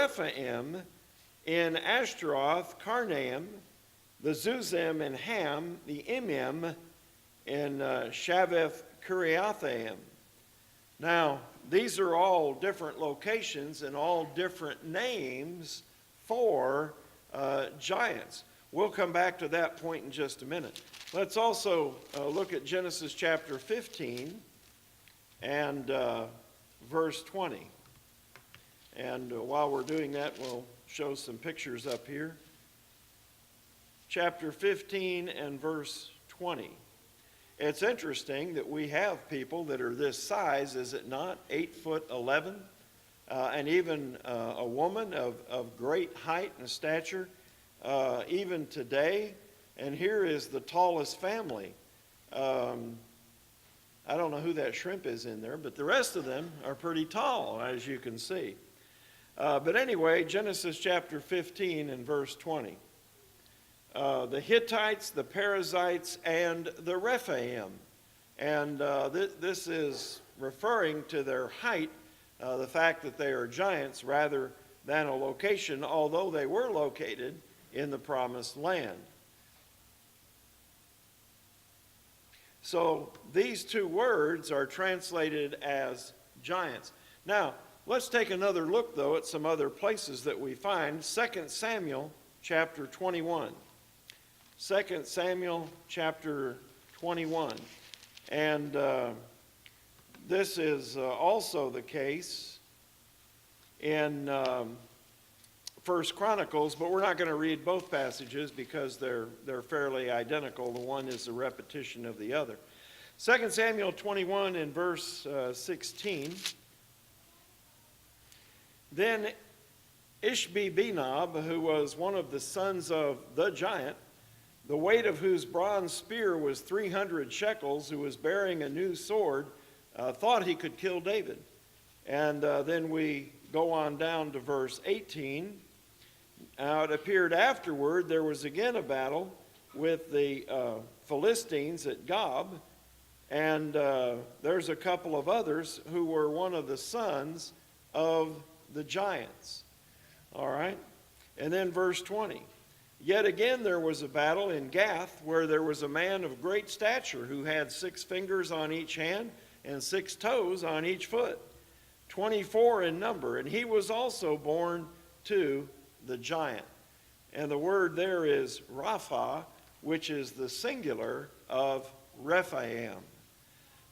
Rephaim in Ashtaroth, Karnaim, the Zuzim and Ham, the Emim in Shaveth Kiriathaim. Now, these are all different locations and all different names for giants. We'll come back to that point in just a minute. Let's also look at Genesis chapter 15 and verse 20. And while we're doing that, we'll show some pictures up here. Chapter 15 and verse 20. It's interesting that we have people that are this size, is it not? 8'11", and even a woman of great height and stature, even today. And here is the tallest family. I don't know who that shrimp is in there, but the rest of them are pretty tall, as you can see. But anyway, Genesis chapter 15 and verse 20. The Hittites, the Perizzites, and the Rephaim. And this is referring to their height, the fact that they are giants rather than a location, although they were located in the promised land. So these two words are translated as giants. Now, let's take another look, though, at some other places that we find. 2 Samuel chapter 21. 2 Samuel chapter 21. And this is also the case in 1 Chronicles, but we're not going to read both passages because they're fairly identical. The one is a repetition of the other. 2 Samuel 21 and verse 16. Then Ishbi-Benob, who was one of the sons of the giant, the weight of whose bronze spear was 300 shekels, who was bearing a new sword, thought he could kill David. And then we go on down to verse 18. Now it appeared afterward there was again a battle with the Philistines at Gob, and there's a couple of others who were one of the sons of the giants. All right? And then verse 20. Yet again there was a battle in Gath, where there was a man of great stature who had 6 fingers on each hand and 6 toes on each foot, 24 in number, and he was also born to the giant. And the word there is Rapha, which is the singular of Rephaim.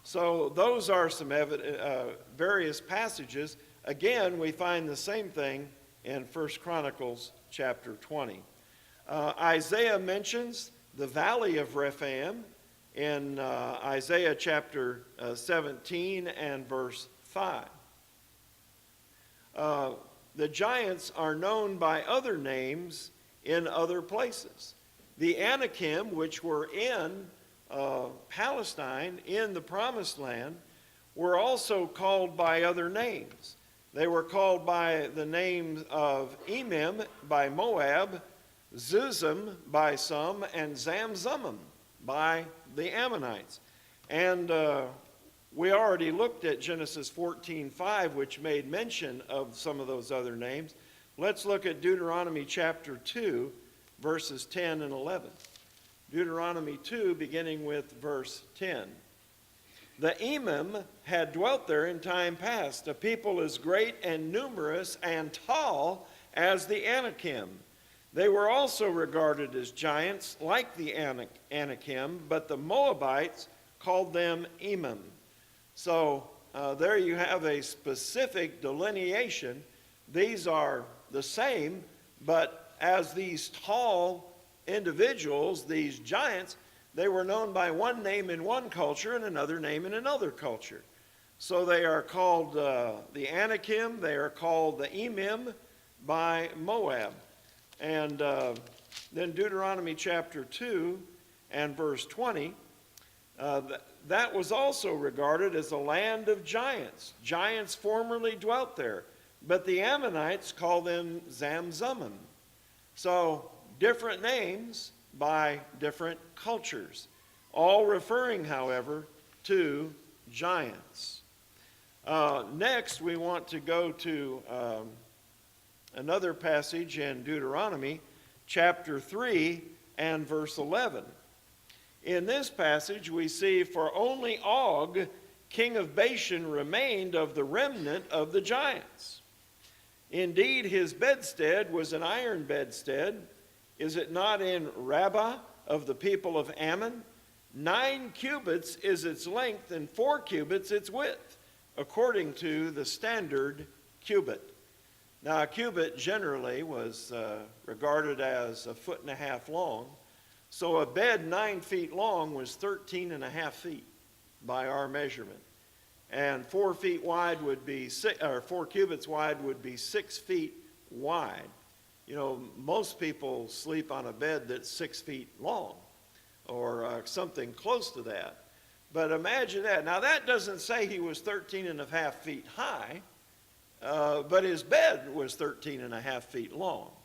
So those are some various passages. Again, we find the same thing in 1 Chronicles chapter 20. Isaiah mentions the valley of Rephaim in Isaiah chapter 17 and verse 5. The giants are known by other names in other places. The Anakim, which were in Palestine, in the Promised Land, were also called by other names. They were called by the name of Emim by Moab, Zuzim by some, and Zamzummim by the Ammonites. And we already looked at Genesis 14:5, which made mention of some of those other names. Let's look at Deuteronomy chapter 2, verses 10 and 11. Deuteronomy 2, beginning with verse 10. The Emim had dwelt there in time past, a people as great and numerous and tall as the Anakim. They were also regarded as giants like the Anakim, but the Moabites called them Emim. So there you have a specific delineation. These are the same, but as these tall individuals, these giants, they were known by one name in one culture and another name in another culture. So they are called the Anakim, they are called the Emim by Moab. And then Deuteronomy chapter 2 and verse 20, that was also regarded as a land of giants. Giants formerly dwelt there, but the Ammonites call them Zamzummim. So different names by different cultures, all referring, however, to giants. Next, we want to go to another passage in Deuteronomy chapter 3 and verse 11. In this passage we see, "For only Og, king of Bashan, remained of the remnant of the giants. Indeed, his bedstead was an iron bedstead. Is it not in Rabbah of the people of Ammon? 9 cubits is its length, and 4 cubits its width, according to the standard cubit." Now, a cubit generally was regarded as 1.5 feet long. So a bed 9 feet long was 13.5 feet by our measurement. And 4 feet wide would be 4 cubits wide would be 6 feet wide. You know, most people sleep on a bed that's 6 feet long, or something close to that. But imagine that. Now, that doesn't say he was 13.5 feet high, but his bed was 13.5 feet long.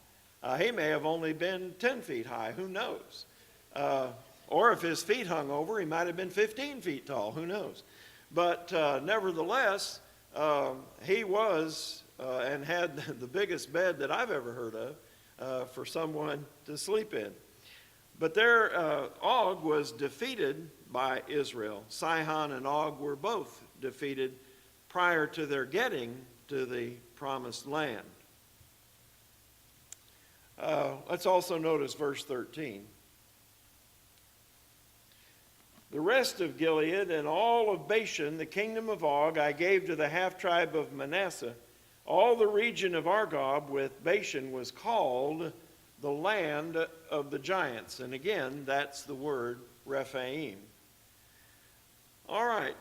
He may have only been 10 feet high, who knows? Or if his feet hung over, he might have been 15 feet tall, who knows? But nevertheless, he was and had the biggest bed that I've ever heard of for someone to sleep in. But there, Og was defeated by Israel. Sihon and Og were both defeated prior to their getting to the promised land. Let's also notice verse 13. "The rest of Gilead and all of Bashan, the kingdom of Og, I gave to the half-tribe of Manasseh. All the region of Argob with Bashan was called the land of the giants." And again, that's the word Rephaim. All right.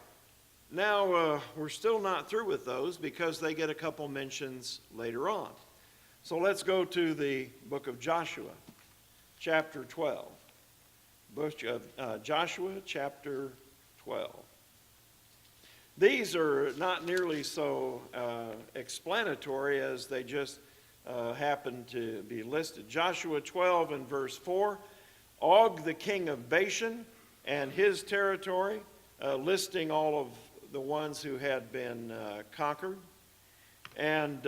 Now, we're still not through with those because they get a couple mentions later on. So let's go to the book of Joshua, chapter 12. Book of Joshua, chapter 12. These are not nearly so explanatory as they just happen to be listed. Joshua 12 and verse 4, Og the king of Bashan and his territory, listing all of the ones who had been conquered. And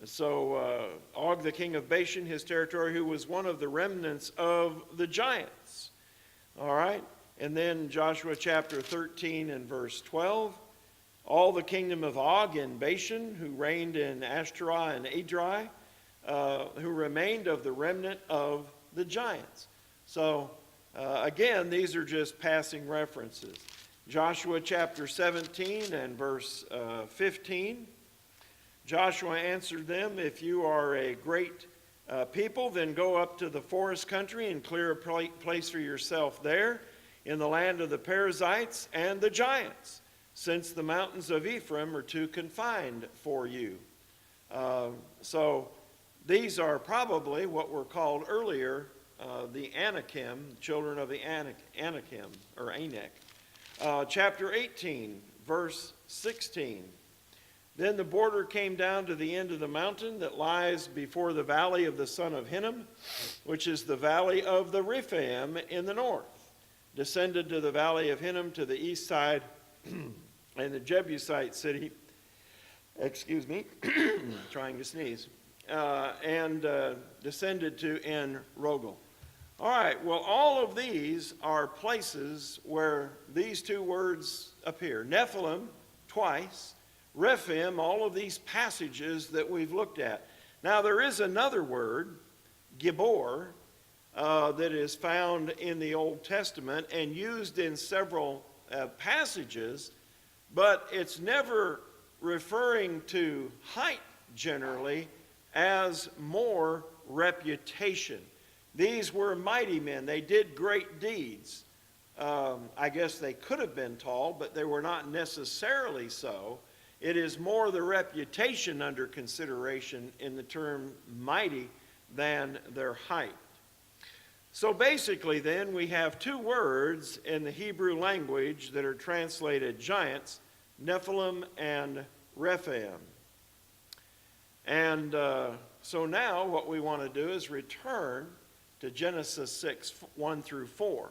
so Og the king of Bashan, his territory, who was one of the remnants of the giants. All right. And then Joshua chapter 13 and verse 12. All the kingdom of Og in Bashan, who reigned in Ashtaroth and Edrei, who remained of the remnant of the giants. So again, these are just passing references. Joshua chapter 17 and verse 15. Joshua answered them, "If you are a great people, then go up to the forest country and clear a place for yourself there in the land of the Perizzites and the giants, since the mountains of Ephraim are too confined for you." So these are probably what were called earlier the Anakim, children of the Anakim, or Anak. Chapter 18, verse 16. "Then the border came down to the end of the mountain that lies before the valley of the son of Hinnom, which is the valley of the Rephaim in the north, descended to the valley of Hinnom to the east side, and the Jebusite city," trying to sneeze, "and descended to En Rogel." All right, well, all of these are places where these two words appear. Nephilim, twice. Rephaim, all of these passages that we've looked at. Now, there is another word, Gibor, that is found in the Old Testament and used in several passages, but it's never referring to height generally as more reputation. These were mighty men. They did great deeds. I guess they could have been tall, but they were not necessarily so. It is more the reputation under consideration in the term mighty than their height. So basically then we have two words in the Hebrew language that are translated giants, Nephilim and Rephaim. And so now what we want to do is return to Genesis 6, 1 through 4,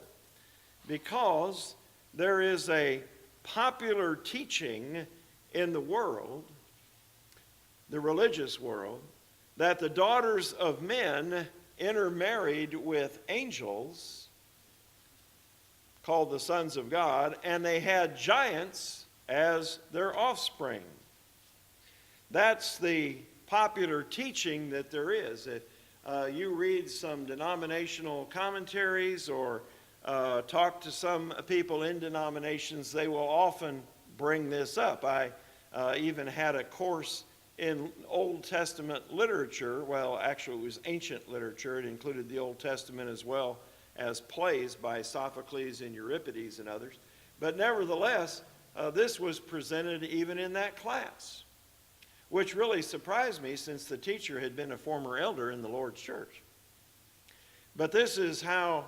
because there is a popular teaching in the world the religious world, that the daughters of men intermarried with angels, called the sons of God, and they had giants as their offspring. That's the popular teaching that there is. You read some denominational commentaries or talk to some people in denominations, they will often bring this up. I even had a course in Old Testament literature. Well, actually it was ancient literature. It included the Old Testament as well as plays by Sophocles and Euripides and others. But nevertheless, this was presented even in that class, which really surprised me since the teacher had been a former elder in the Lord's church. But this is how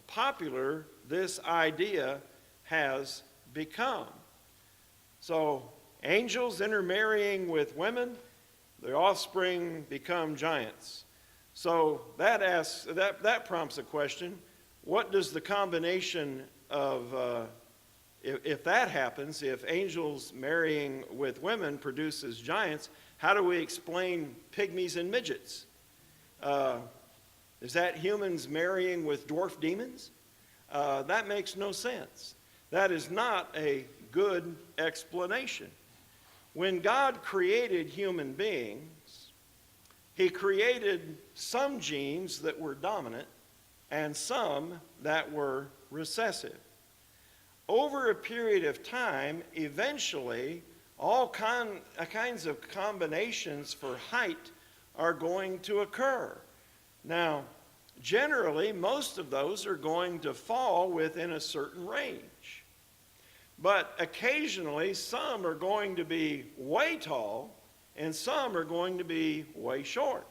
popular this idea has become. So angels intermarrying with women, their offspring become giants. So that prompts a question: what does the combination of if that happens, if angels marrying with women produces giants, how do we explain pygmies and midgets? Is that humans marrying with dwarf demons? That makes no sense. That is not a good explanation. When God created human beings, He created some genes that were dominant and some that were recessive. Over a period of time, eventually, all kinds of combinations for height are going to occur. Now, generally, most of those are going to fall within a certain range. But occasionally, some are going to be way tall, and some are going to be way short.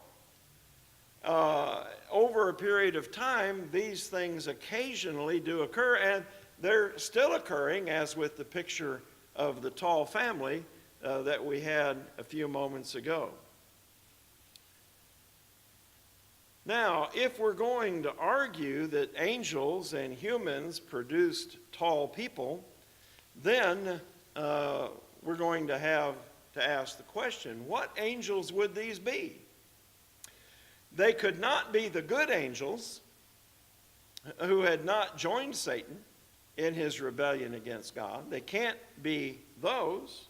Over a period of time, these things occasionally do occur, and they're still occurring, as with the picture of the tall family that we had a few moments ago. Now, if we're going to argue that angels and humans produced tall people, then we're going to have to ask the question, what angels would these be? They could not be the good angels who had not joined Satan in his rebellion against God. They can't be those.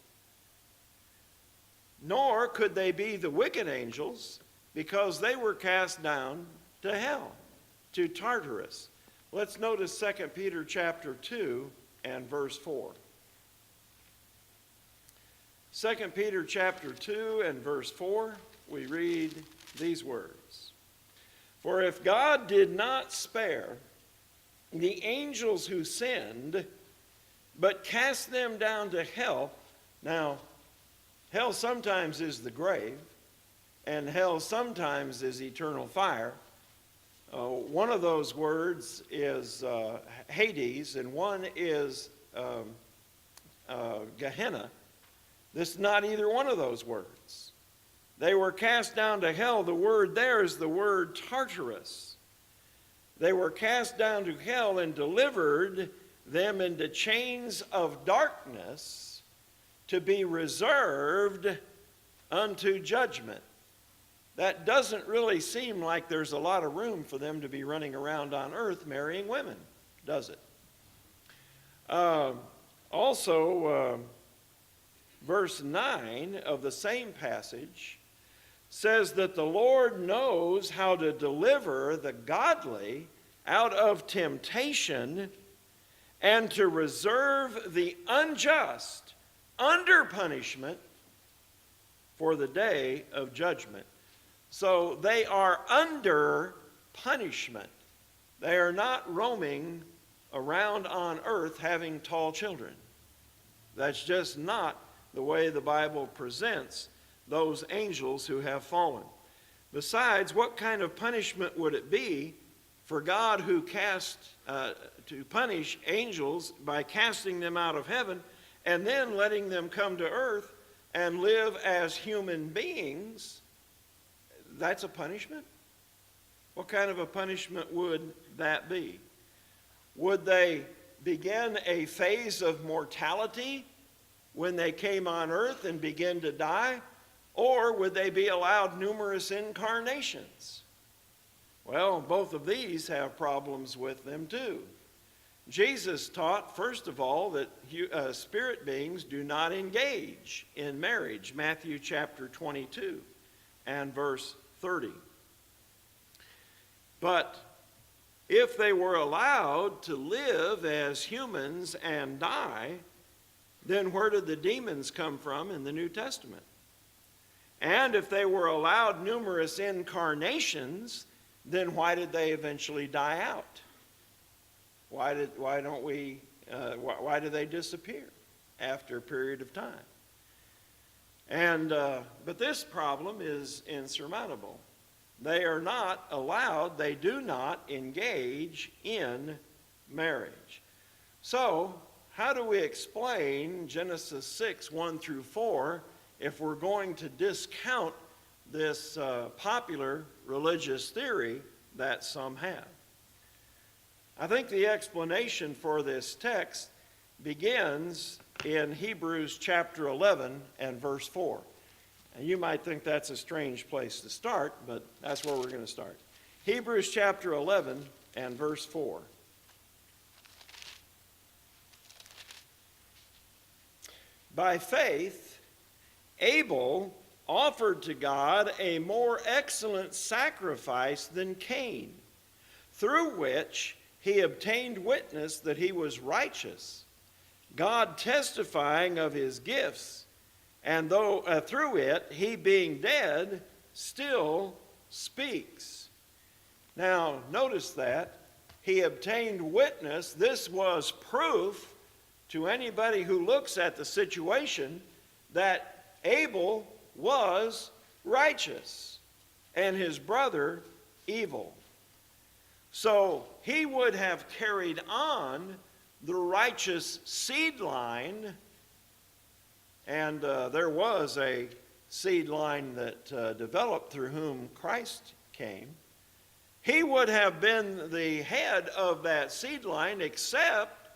Nor could they be the wicked angels, because they were cast down to hell, to Tartarus. Let's notice 2 Peter chapter 2 and verse 4. 2 Peter chapter 2 and verse 4, we read these words. For if God did not spare the angels who sinned, but cast them down to hell. Now, hell sometimes is the grave, and hell sometimes is eternal fire. One of those words is Hades, and one is Gehenna. This is not either one of those words. They were cast down to hell. The word there is the word Tartarus. They were cast down to hell and delivered them into chains of darkness to be reserved unto judgment. That doesn't really seem like there's a lot of room for them to be running around on earth marrying women, does it? Verse 9 of the same passage says that the Lord knows how to deliver the godly out of temptation and to reserve the unjust under punishment for the day of judgment. So they are under punishment. They are not roaming around on earth having tall children. That's just not the way the Bible presents those angels who have fallen. Besides, what kind of punishment would it be for God who to punish angels by casting them out of heaven and then letting them come to earth and live as human beings? That's a punishment? What kind of a punishment would that be? Would they begin a phase of mortality when they came on earth and begin to die? Or would they be allowed numerous incarnations? Well, both of these have problems with them too. Jesus taught, first of all, that spirit beings do not engage in marriage, Matthew chapter 22 and verse 30. But if they were allowed to live as humans and die, then where did the demons come from in the New Testament? And if they were allowed numerous incarnations, then why did they eventually die out? Why do they disappear after a period of time? But this problem is insurmountable. They are not allowed, they do not engage in marriage. So, how do we explain Genesis 6, 1 through 4, if we're going to discount this popular religious theory that some have? I think the explanation for this text begins in Hebrews chapter 11 and verse 4. And you might think that's a strange place to start, but that's where we're going to start. Hebrews chapter 11 and verse 4. By faith, Abel offered to God a more excellent sacrifice than Cain, through which he obtained witness that he was righteous, God testifying of his gifts, and though through it he being dead still speaks. Now notice that he obtained witness. This was proof to anybody who looks at the situation that Abel was righteous and his brother evil. So he would have carried on the righteous seed line, and there was a seed line that developed through whom Christ came. He would have been the head of that seed line, except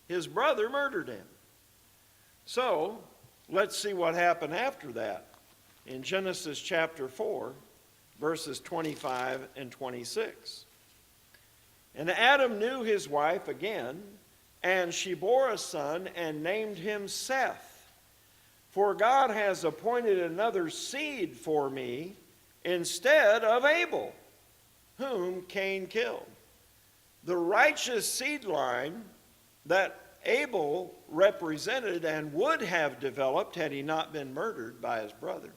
his brother murdered him. So let's see what happened after that in Genesis chapter 4, verses 25 and 26. And Adam knew his wife again, and she bore a son and named him Seth. For God has appointed another seed for me instead of Abel, whom Cain killed. The righteous seed line that Abel represented and would have developed had he not been murdered by his brother,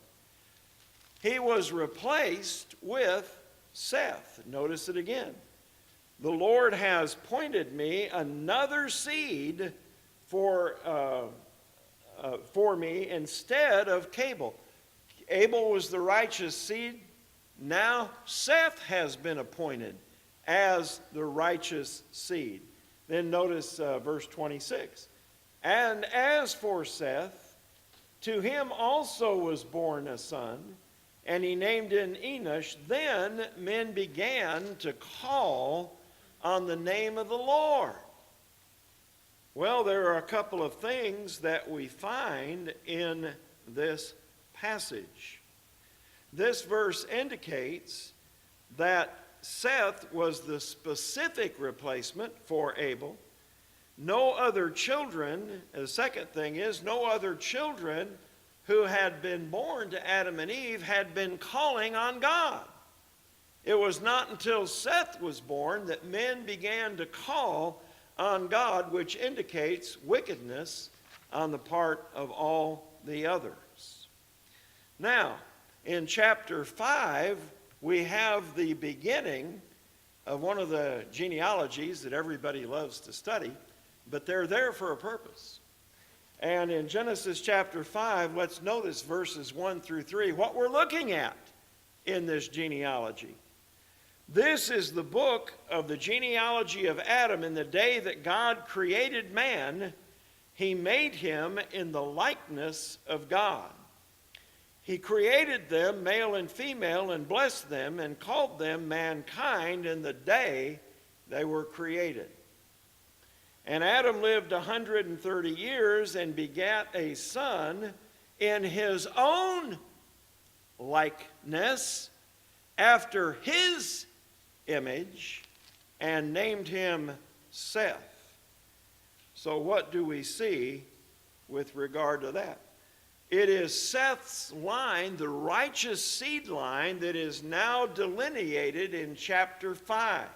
he was replaced with Seth. Notice it again. The Lord has appointed me another seed for me instead of Abel. Abel was the righteous seed. Now Seth has been appointed as the righteous seed. Then notice verse 26. And as for Seth, to him also was born a son, and he named him Enosh. Then men began to call on the name of the Lord. Well, there are a couple of things that we find in this passage. This verse indicates that Seth was the specific replacement for Abel. No other children, the second thing is, no other children who had been born to Adam and Eve had been calling on God. It was not until Seth was born that men began to call on God, which indicates wickedness on the part of all the others. Now, in chapter 5, we have the beginning of one of the genealogies that everybody loves to study, but they're there for a purpose. And in Genesis chapter 5, let's notice verses 1 through 3, what we're looking at in this genealogy. This is the book of the genealogy of Adam. In the day that God created man, he made him in the likeness of God. He created them, male and female, and blessed them, and called them mankind in the day they were created. And Adam lived 130 years and begat a son in his own likeness, after his image, and named him Seth. So what do we see with regard to that? It is Seth's line, the righteous seed line, that is now delineated in chapter 5.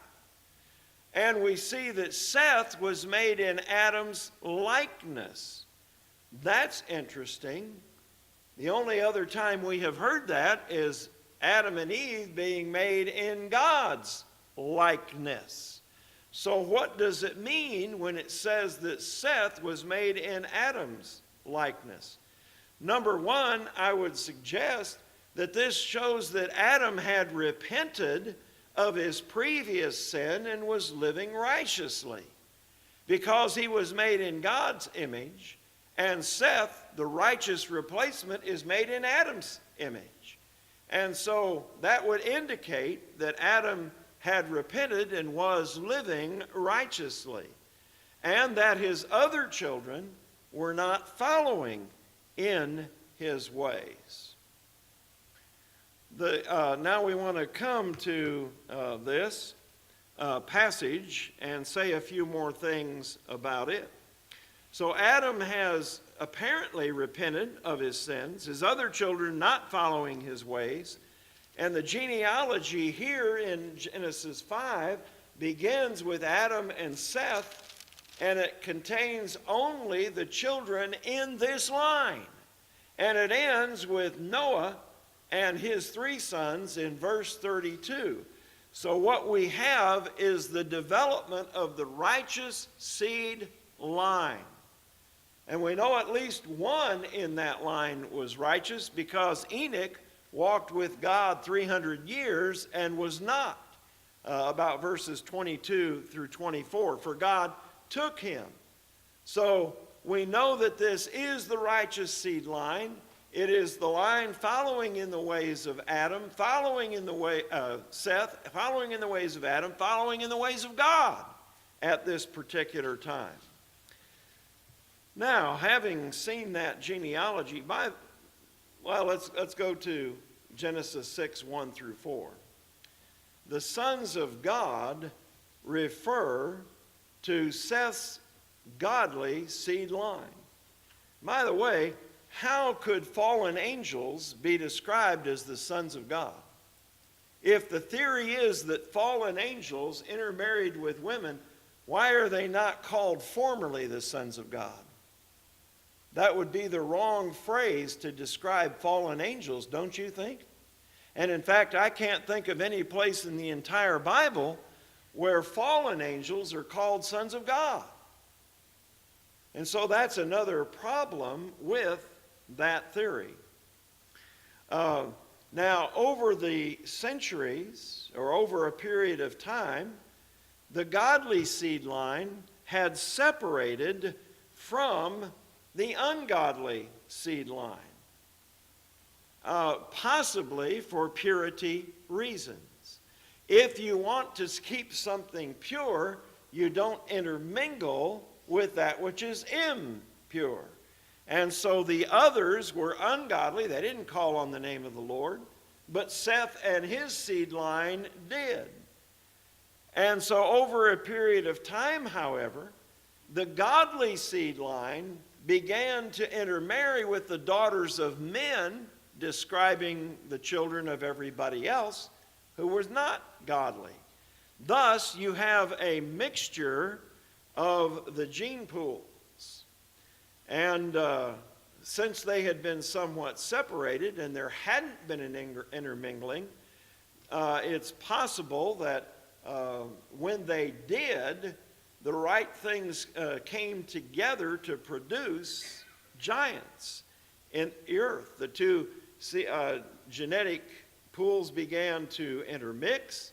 And we see that Seth was made in Adam's likeness. That's interesting. The only other time we have heard that is Adam and Eve being made in God's likeness. So what does it mean when it says that Seth was made in Adam's likeness? Number one, I would suggest that this shows that Adam had repented of his previous sin and was living righteously, because he was made in God's image, and Seth, the righteous replacement, is made in Adam's image. And so that would indicate that Adam had repented and was living righteously, and that his other children were not following in his ways. Now we want to come to this passage and say a few more things about it. So Adam has apparently repented of his sins, his other children not following his ways, and the genealogy here in Genesis 5 begins with Adam and Seth, and it contains only the children in this line. And it ends with Noah and his 3 sons in verse 32. So what we have is the development of the righteous seed line. And we know at least one in that line was righteous, because Enoch walked with God 300 years and was not. About verses 22 through 24. For God took him. So we know that this is the righteous seed line. It is the line following in the ways of Adam, following in the way Seth, following in the ways of Adam, following in the ways of God at this particular time. Now, having seen that genealogy, let's go to Genesis 6, 1 through 4. The sons of God refer to Seth's godly seed line. By the way, how could fallen angels be described as the sons of God? If the theory is that fallen angels intermarried with women, why are they not called formerly the sons of God? That would be the wrong phrase to describe fallen angels, don't you think? And in fact, I can't think of any place in the entire Bible where fallen angels are called sons of God. And so that's another problem with that theory. Now, over the centuries, or over a period of time, the godly seed line had separated from the ungodly seed line, possibly for purity reasons. If you want to keep something pure, you don't intermingle with that which is impure. And so the others were ungodly. They didn't call on the name of the Lord, but Seth and his seed line did. And so over a period of time, however, the godly seed line began to intermarry with the daughters of men, describing the children of everybody else who was not godly. Thus, you have a mixture of the gene pools. And since they had been somewhat separated and there hadn't been an intermingling, it's possible that when they did, the right things came together to produce giants in the earth. The two genetic pools began to intermix.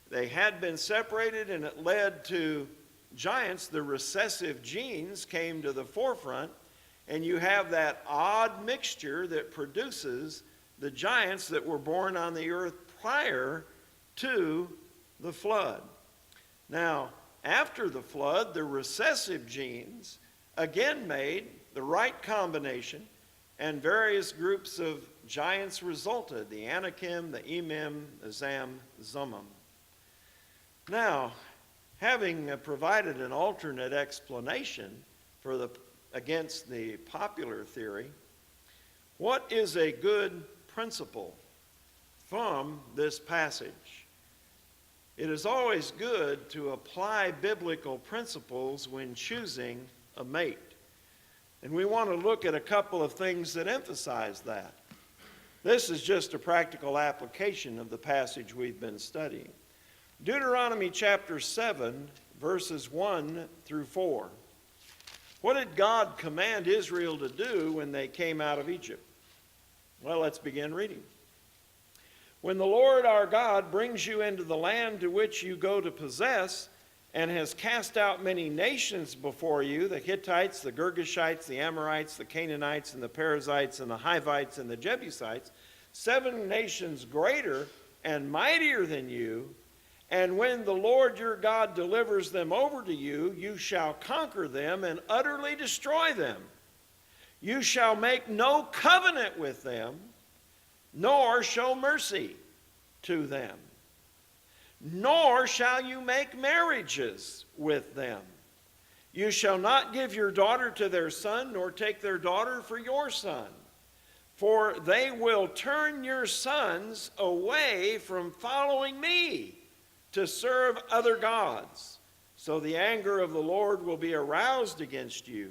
They had been separated, and it led to giants. The recessive genes came to the forefront, and you have that odd mixture that produces the giants that were born on the earth prior to the flood. Now, after the flood, the recessive genes again made the right combination, and various groups of giants resulted, the Anakim, the Emim, the Zamzummim. Now, having provided an alternate explanation against the popular theory, what is a good principle from this passage? It is always good to apply biblical principles when choosing a mate. And we want to look at a couple of things that emphasize that. This is just a practical application of the passage we've been studying. Deuteronomy chapter 7, verses 1 through 4. What did God command Israel to do when they came out of Egypt? Well, let's begin reading. When the Lord our God brings you into the land to which you go to possess, and has cast out many nations before you, the Hittites, the Girgashites, the Amorites, the Canaanites, and the Perizzites, and the Hivites, and the Jebusites, 7 nations greater and mightier than you, and when the Lord your God delivers them over to you, you shall conquer them and utterly destroy them. You shall make no covenant with them, nor show mercy to them. Nor shall you make marriages with them. You shall not give your daughter to their son, nor take their daughter for your son. For they will turn your sons away from following me to serve other gods. So the anger of the Lord will be aroused against you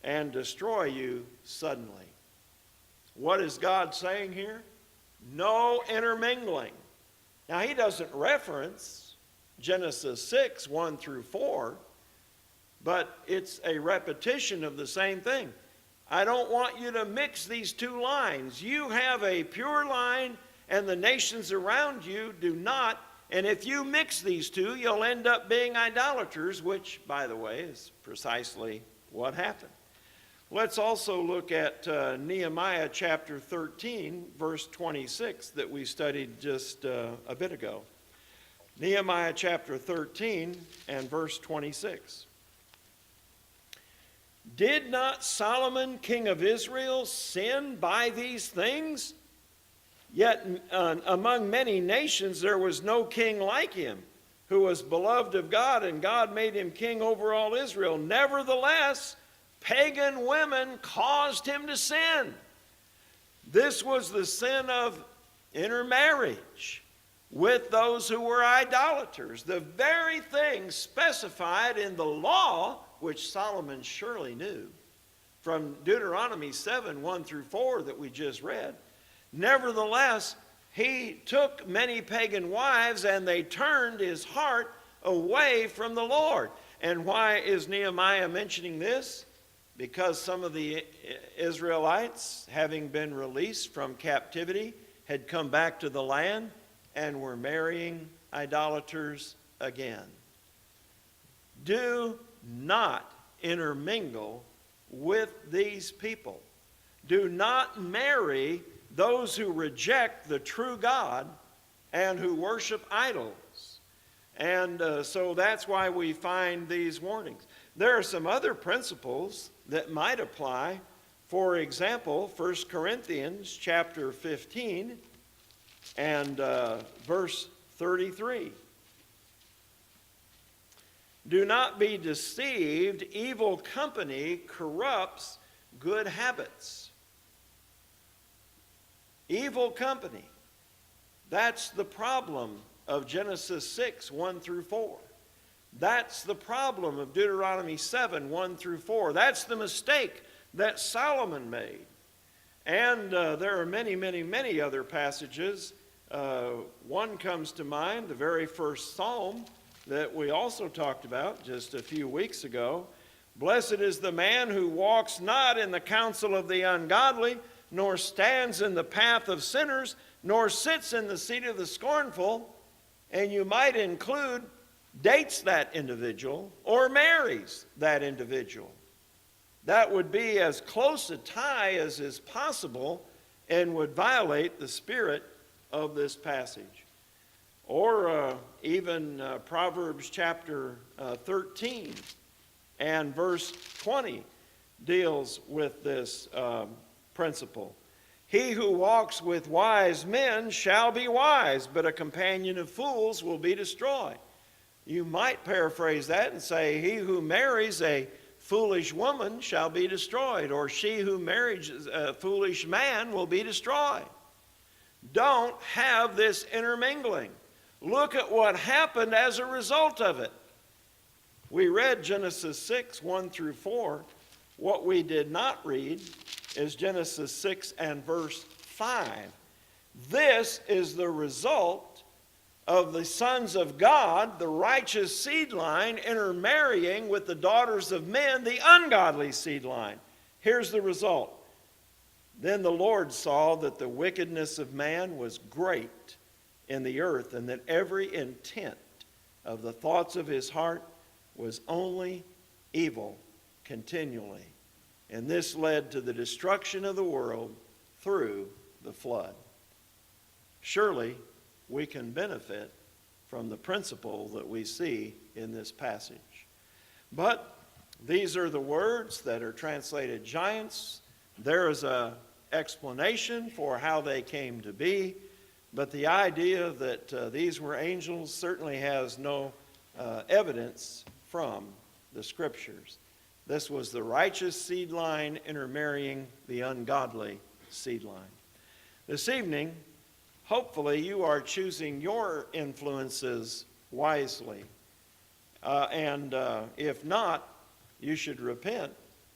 and destroy you suddenly. What is God saying here? No intermingling. Now, he doesn't reference Genesis 6, 1 through 4, but it's a repetition of the same thing. I don't want you to mix these two lines. You have a pure line, and the nations around you do not. And if you mix these two, you'll end up being idolaters, which, by the way, is precisely what happened. Let's also look at Nehemiah chapter 13, verse 26 that we studied just a bit ago. Nehemiah chapter 13 and verse 26. Did not Solomon, king of Israel, sin by these things? Yet among many nations there was no king like him, who was beloved of God, and God made him king over all Israel. Nevertheless, pagan women caused him to sin. This was the sin of intermarriage with those who were idolaters. The very thing specified in the law, which Solomon surely knew, from Deuteronomy 7, 1 through 4 that we just read. Nevertheless, he took many pagan wives, and they turned his heart away from the Lord. And why is Nehemiah mentioning this? Because some of the Israelites, having been released from captivity, had come back to the land and were marrying idolaters again. Do not intermingle with these people. Do not marry those who reject the true God and who worship idols. And so that's why we find these warnings. There are some other principles that might apply. For example, 1 Corinthians chapter 15 and verse 33. Do not be deceived. Evil company corrupts good habits. Evil company. That's the problem of Genesis 6, 1 through 4. That's the problem of Deuteronomy 7, 1 through 4. That's the mistake that Solomon made. And there are many, many, many other passages. One comes to mind, the very first Psalm that we also talked about just a few weeks ago. Blessed is the man who walks not in the counsel of the ungodly, nor stands in the path of sinners, nor sits in the seat of the scornful. And you might include dates that individual or marries that individual. That would be as close a tie as is possible and would violate the spirit of this passage. Or even Proverbs chapter 13 and verse 20 deals with this principle. He who walks with wise men shall be wise, but a companion of fools will be destroyed. You might paraphrase that and say, he who marries a foolish woman shall be destroyed, or she who marries a foolish man will be destroyed. Don't have this intermingling. Look at what happened as a result of it. We read Genesis 6, 1 through 4. What we did not read is Genesis 6 and verse 5. This is the result of the sons of God, the righteous seed line, intermarrying with the daughters of men, the ungodly seed line. Here's the result. Then the Lord saw that the wickedness of man was great in the earth, and that every intent of the thoughts of his heart was only evil continually. And this led to the destruction of the world through the flood. Surely we can benefit from the principle that we see in this passage. But these are the words that are translated giants. There is an explanation for how they came to be, but the idea that these were angels certainly has no evidence from the Scriptures. This was the righteous seed line intermarrying the ungodly seed line. This evening, hopefully you are choosing your influences wisely. And if not, you should repent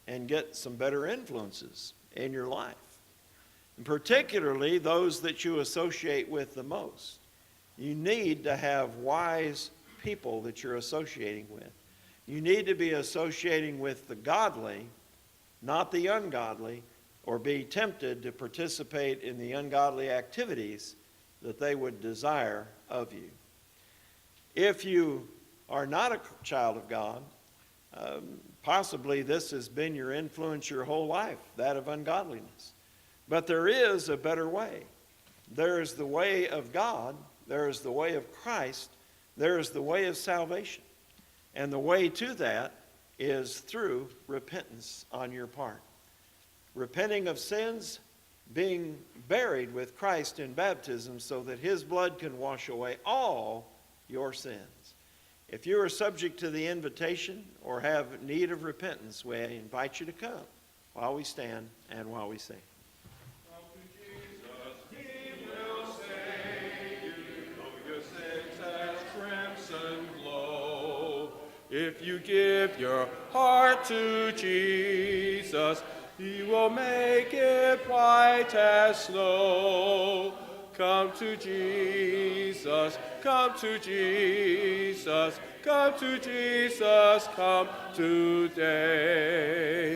and get some better influences in your life. And particularly those that you associate with the most. You need to have wise people that you're associating with. You need to be associating with the godly, not the ungodly, or be tempted to participate in the ungodly activities that they would desire of you. If you are not a child of God, possibly this has been your influence your whole life, that of ungodliness. But there is a better way. There is the way of God. There is the way of Christ. There is the way of salvation. And the way to that is through repentance on your part. Repenting of sins, being buried with Christ in baptism so that his blood can wash away all your sins. If you are subject to the invitation or have need of repentance, we invite you to come while we stand and while we sing. If you give your heart to Jesus, he will make it white as snow. Come to Jesus, come to Jesus, come to Jesus, come today.